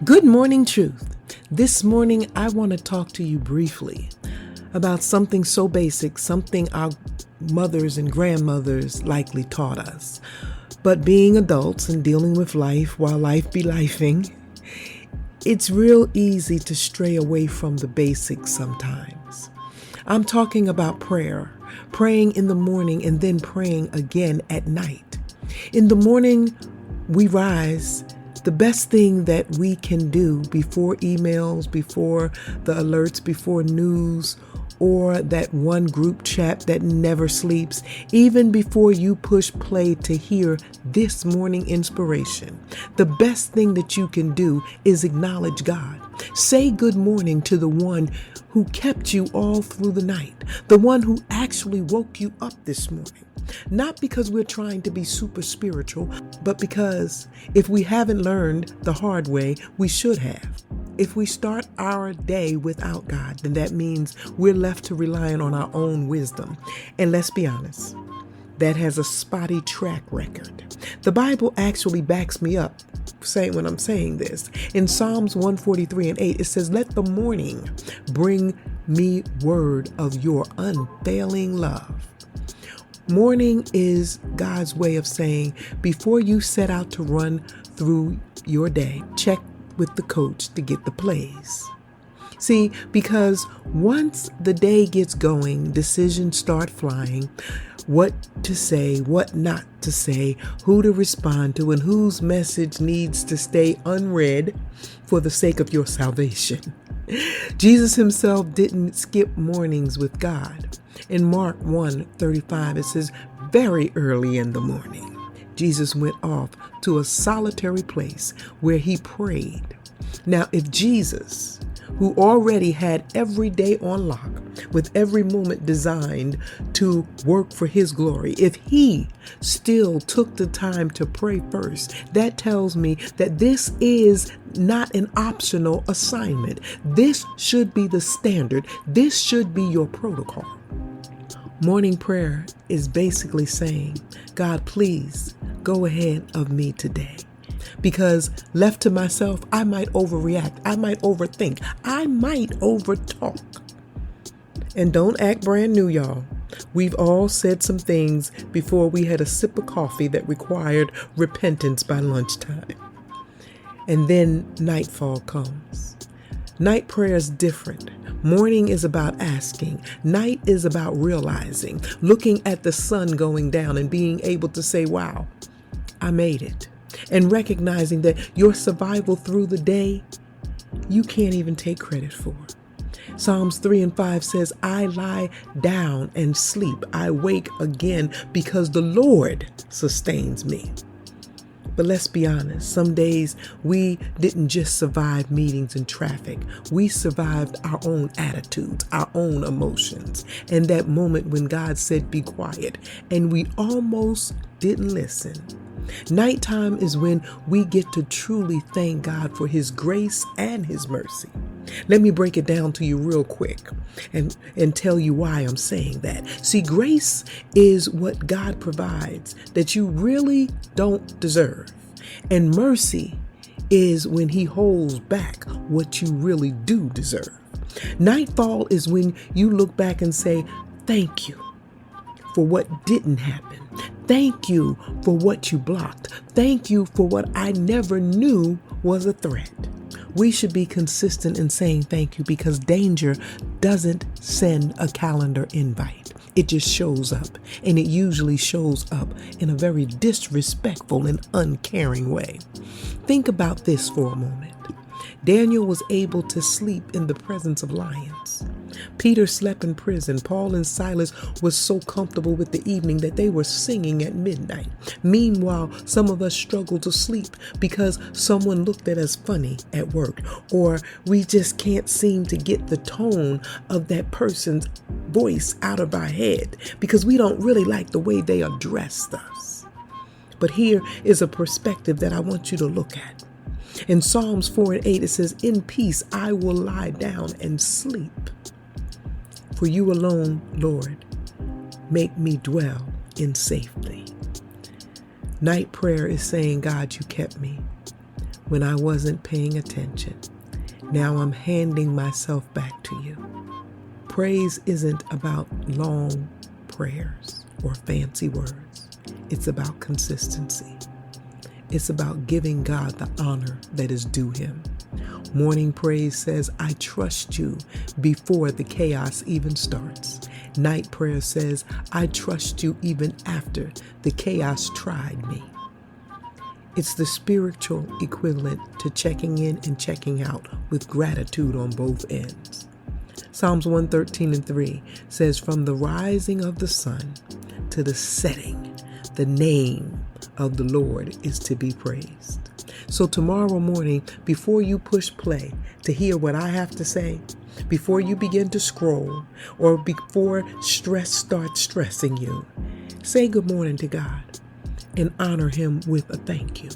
Good morning, Truth. This morning, I want to talk to you briefly about something so basic, something our mothers and grandmothers likely taught us. But being adults and dealing with life while life be lifing, it's real easy to stray away from the basics sometimes. I'm talking about prayer, praying in the morning and then praying again at night. In the morning, we rise. The best thing that we can do before emails, before the alerts, before news, or that one group chat that never sleeps, even before you push play to hear this morning inspiration, the best thing that you can do is acknowledge God. Say good morning to the one who kept you all through the night, the one who actually woke you up this morning. Not because we're trying to be super spiritual, but because if we haven't learned the hard way, we should have. If we start our day without God, then that means we're left to relying on our own wisdom. And let's be honest, that has a spotty track record. The Bible actually backs me up when I'm saying this. In Psalms 143:8, it says, "Let the morning bring me word of your unfailing love." Morning is God's way of saying, before you set out to run through your day, check with the coach to get the plays. See, because once the day gets going, decisions start flying. What to say, what not to say, who to respond to, and whose message needs to stay unread for the sake of your salvation. Jesus himself didn't skip mornings with God. In Mark 1:35, it says, very early in the morning, Jesus went off to a solitary place where he prayed. Now, if Jesus, who already had every day on lock, with every moment designed to work for his glory, if he still took the time to pray first, that tells me that this is not an optional assignment. This should be the standard. This should be your protocol. Morning prayer is basically saying, God, please go ahead of me today. Because left to myself, I might overreact. I might overthink. I might overtalk. And don't act brand new, y'all. We've all said some things before we had a sip of coffee that required repentance by lunchtime. And then nightfall comes. Night prayer is different. Morning is about asking. Night is about realizing, looking at the sun going down and being able to say, wow, I made it. And recognizing that your survival through the day, you can't even take credit for. Psalms 3:5 says, I lie down and sleep. I wake again because the Lord sustains me. But let's be honest, some days we didn't just survive meetings and traffic. We survived our own attitudes, our own emotions, and that moment when God said, be quiet, and we almost didn't listen. Nighttime is when we get to truly thank God for his grace and his mercy. Let me break it down to you real quick and tell you why I'm saying that. See, grace is what God provides that you really don't deserve. And mercy is when he holds back what you really do deserve. Nightfall is when you look back and say, thank you for what didn't happen. Thank you for what you blocked. Thank you for what I never knew was a threat. We should be consistent in saying thank you because danger doesn't send a calendar invite. It just shows up, and it usually shows up in a very disrespectful and uncaring way. Think about this for a moment. Daniel was able to sleep in the presence of lions. Peter slept in prison. Paul and Silas were so comfortable with the evening that they were singing at midnight. Meanwhile, some of us struggle to sleep because someone looked at us funny at work, or we just can't seem to get the tone of that person's voice out of our head because we don't really like the way they addressed us. But here is a perspective that I want you to look at. In Psalms 4:8, it says, in peace I will lie down and sleep. For you alone, Lord, make me dwell in safety. Night prayer is saying, God, you kept me. when I wasn't paying attention. Now I'm handing myself back to you. Praise isn't about long prayers or fancy words. It's about consistency. It's about giving God the honor that is due him. Morning praise says, I trust you before the chaos even starts. Night prayer says, I trust you even after the chaos tried me. It's the spiritual equivalent to checking in and checking out with gratitude on both ends. Psalms 113:3 says, from the rising of the sun to the setting, the name of the Lord is to be praised. So tomorrow morning, before you push play to hear what I have to say, before you begin to scroll, or before stress starts stressing you, say good morning to God and honor him with a thank you.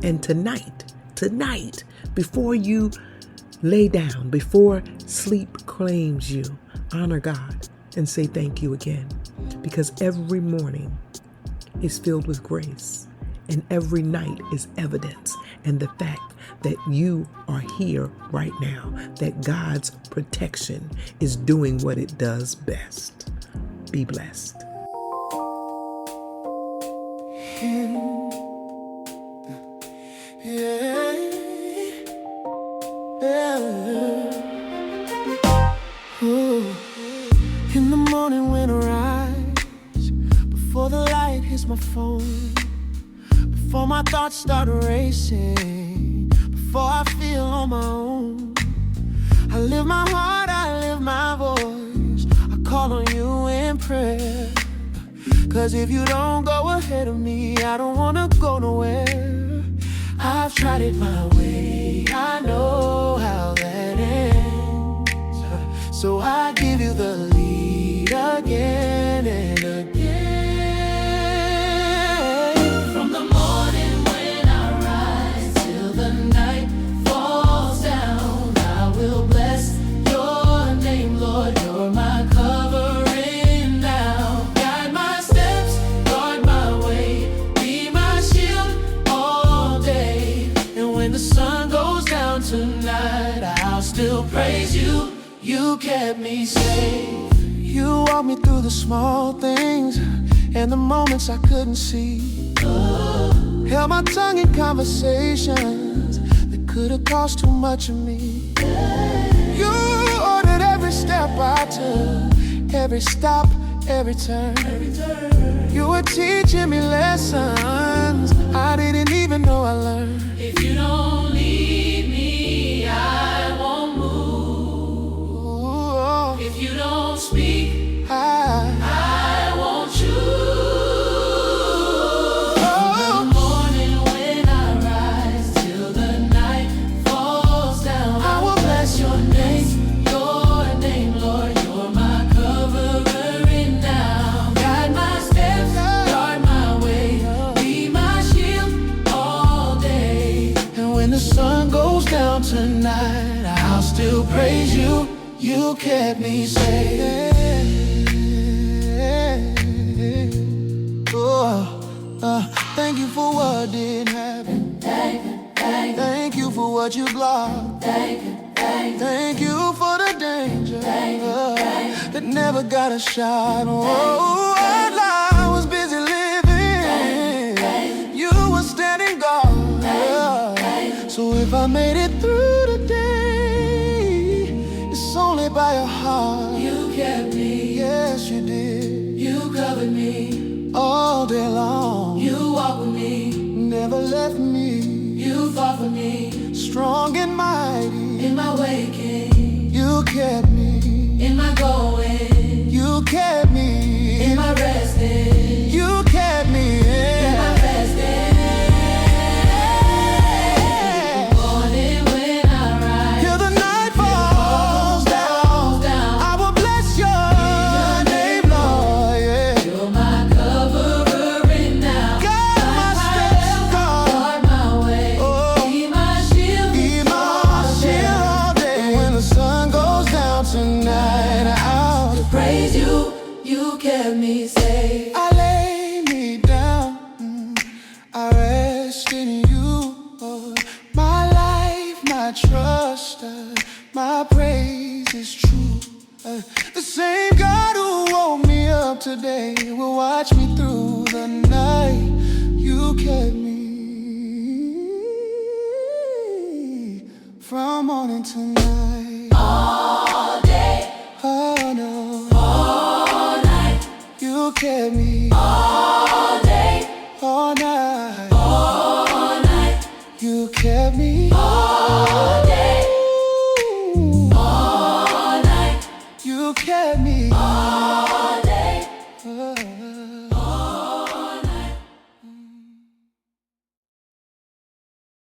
And tonight, before you lay down, before sleep claims you, honor God and say thank you again. Because every morning is filled with grace, and every night is evidence, and the fact that you are here right now, that God's protection is doing what it does best. Be blessed. In the morning when I rise, before the light hits my phone, before my thoughts start racing, before I feel on my own, I lift my heart, I lift my voice, I call on you in prayer. Cause if you don't go ahead of me, I don't wanna go nowhere. I've tried it my way, I know how that ends. So I give you the lead again and again. From the morning when I rise till the night falls down, I will bless your name, Lord. You're my covering now. Guide my steps, guard my way, be my shield all day. And when the sun goes down tonight, I'll still praise you. You kept me safe. You walked me through the small things and the moments I couldn't see. Held my tongue in conversations that could have cost too much of me. You ordered every step I took, every stop, every turn. You were teaching me lessons I didn't even know I learned. If you don't lead me, I won't move. If you don't speak, I won't choose. From the morning when I rise till the night falls down, I will bless your name, Lord. You're my covering now. Guide my steps, guard my way, be my shield all day. And when the sun goes down tonight, I'll still praise you. You kept me safe. Thank you for what didn't happen. Thank you for what you blocked. Thank you for the danger that never got a shot. Oh, while I was busy living, you were standing guard. So if I made it through the day, it's only by your heart. You kept me. Yes, you did. You covered me all day long. You walked with me, never left me. You fought for me, strong and mighty. In my waking, you kept me. In my going, you kept me. In my resting, you kept me. In my resting. Morning when I rise till the night falls down, I will bless your name, Lord. Yeah. You're my covering now. Guide my steps, guard my way, be my shield all day. When the sun goes down tonight, I'll praise you. You kept me safe. I lay me down, I rest in you, Lord. My trust, my praise is true. The same God who woke me up today will watch me through the night. You kept me from morning to night. All day, oh no, all night. You kept me all day, all night, all night. You kept me all day, all night. You kept me.